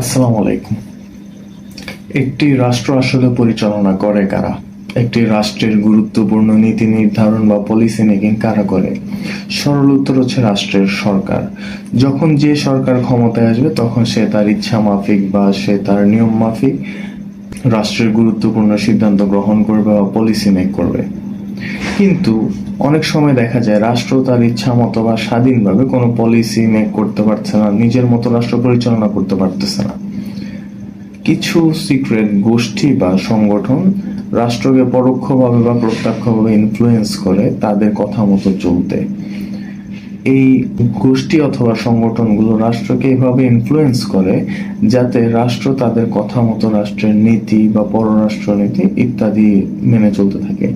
আসসালামু আলাইকুম। একটি রাষ্ট্র আসলে পরিচালনা করে কারা? একটি রাষ্ট্রের গুরুত্বপূর্ণ নীতি নির্ধারণ বা পলিসি মেকিং কারা করে? সরল উত্তর হচ্ছে রাষ্ট্রের সরকার। যখন যে সরকার ক্ষমতায় আসবে তখন সে তার ইচ্ছা মাফিক বা সে তার নিয়ম মাফিক রাষ্ট্রের গুরুত্বপূর্ণ সিদ্ধান্ত গ্রহণ করবে বা পলিসি মেক করবে। কিন্তু অনেক সময় দেখা যায় রাষ্ট্র তার ইচ্ছা মতো বা স্বাধীনভাবে কোনো পলিসি মেক করতে পারছে না, নিজের মতো রাষ্ট্র পরিচালনা করতে পারতেছে না। কিছু সিক্রেট গোষ্ঠী বা সংগঠন রাষ্ট্রকে পরোক্ষভাবে বা প্রত্যক্ষভাবে ইনফ্লুয়েন্স করে তাদের কথা মতো চলতে। এই গোষ্ঠী অথবা সংগঠনগুলো রাষ্ট্রকে এভাবে ইনফ্লুয়েন্স করে যাতে রাষ্ট্র তাদের কথা মতো রাষ্ট্রের নীতি বা পররাষ্ট্র নীতি ইত্যাদি মেনে চলতে থাকে।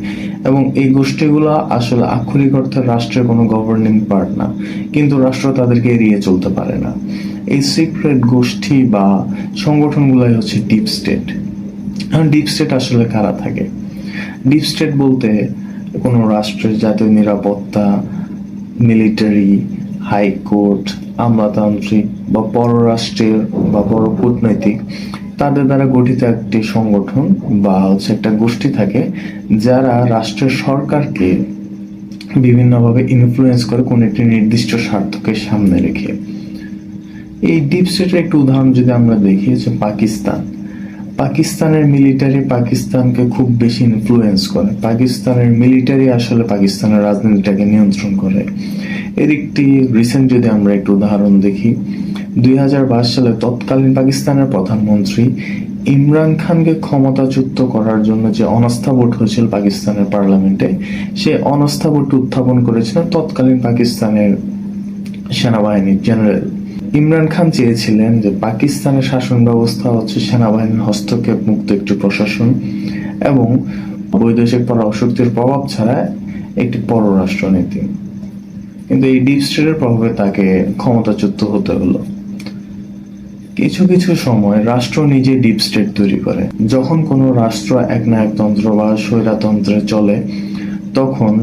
এবং এই গোষ্ঠীগুলো আসলে আক্ষরিক অর্থে রাষ্ট্রের কোনো গভর্নিং পার্ট না, কিন্তু রাষ্ট্র তাদেরকে এড়িয়ে চলতে পারে না। এই সিক্রেট গোষ্ঠী বা সংগঠনগুলাই হচ্ছে ডিপ স্টেট। এখন ডিপ স্টেট আসলে কারা থাকে? ডিপ স্টেট বলতে কোনো রাষ্ট্রের জাতীয় নিরাপত্তা, মিলিটারি, হাইকোর্ট, আমলাতান্ত্রিক বা পররাষ্ট্রের বা বড় কূটনৈতিক তাদের দ্বারা গঠিত একটি সংগঠন বা হচ্ছে একটা গোষ্ঠী থাকে যারা রাষ্ট্রের সরকারকে বিভিন্নভাবে ইনফ্লুয়েন্স করে কোন একটি নির্দিষ্ট স্বার্থকে সামনে রেখে। এই ডিপ স্টেটের একটু উদাহরণ যদি আমরা দেখি হচ্ছে পাকিস্তানের মিলিটারি পাকিস্তানকে খুব বেশি ইনফ্লুয়েন্স করে। পাকিস্তানের মিলিটারি আসলে পাকিস্তানের রাজনীতিটাকে নিয়ন্ত্রণ করে। এর একটি রিসেন্ট যদি আমরা একটু উদাহরণ দেখি, 2022 সালে তৎকালীন পাকিস্তানের প্রধানমন্ত্রী ইমরান খানকে ক্ষমতাচ্যুত করার জন্য যে অনাস্থা ভোট হয়েছিল পাকিস্তানের পার্লামেন্টে, সে অনাস্থা ভোট উত্থাপন করেছিলেন তৎকালীন পাকিস্তানের সেনাবাহিনীর জেনারেল। ইমরান খান চেয়েছিলেন যে পাকিস্তানের শাসন ব্যবস্থা হচ্ছে সেনাবাহিনীর হস্তক্ষেপ মুক্ত একটি প্রশাসন এবং বৈদেশিক পরাশক্তির প্রভাব ছাড়া একটি পররাষ্ট্রনীতি। কিন্তু এই ডিপ স্টেটের প্রভাবে তাকে ক্ষমতাচ্যুত হতে হলো। কিছু কিছু সময় রাষ্ট্র নিজে ডিপ স্টেট তৈরি করে। যখন কোনো রাষ্ট্র একনায়কতন্ত্র বা স্বৈরতন্ত্রে চলে তখন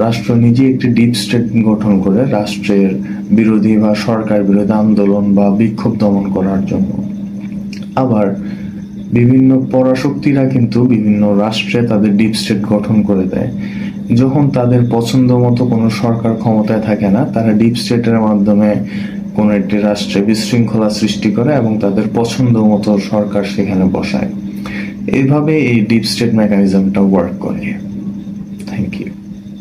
রাষ্ট্র নিজে একটি ডিপ স্টেট গঠন করে রাষ্ট্রের বিরোধী বা সরকার বিরোধী আন্দোলন বা বিক্ষোভ দমন করার জন্য। আবার বিভিন্ন পরাশক্তিরা কিন্তু বিভিন্ন রাষ্ট্রে তাদের ডিপ স্টেট গঠন করে দেয়। যখন তাদের পছন্দ মতো কোনো সরকার ক্ষমতায় থাকে না, তারা ডিপ স্টেটের মাধ্যমে কোনো একটি রাষ্ট্রে বিশৃঙ্খলা সৃষ্টি করে এবং তাদের পছন্দ মতো সরকার সেখানে বসায়। এইভাবে এই ডিপ স্টেট মেকানিজমটা ওয়ার্ক করে। Thank you.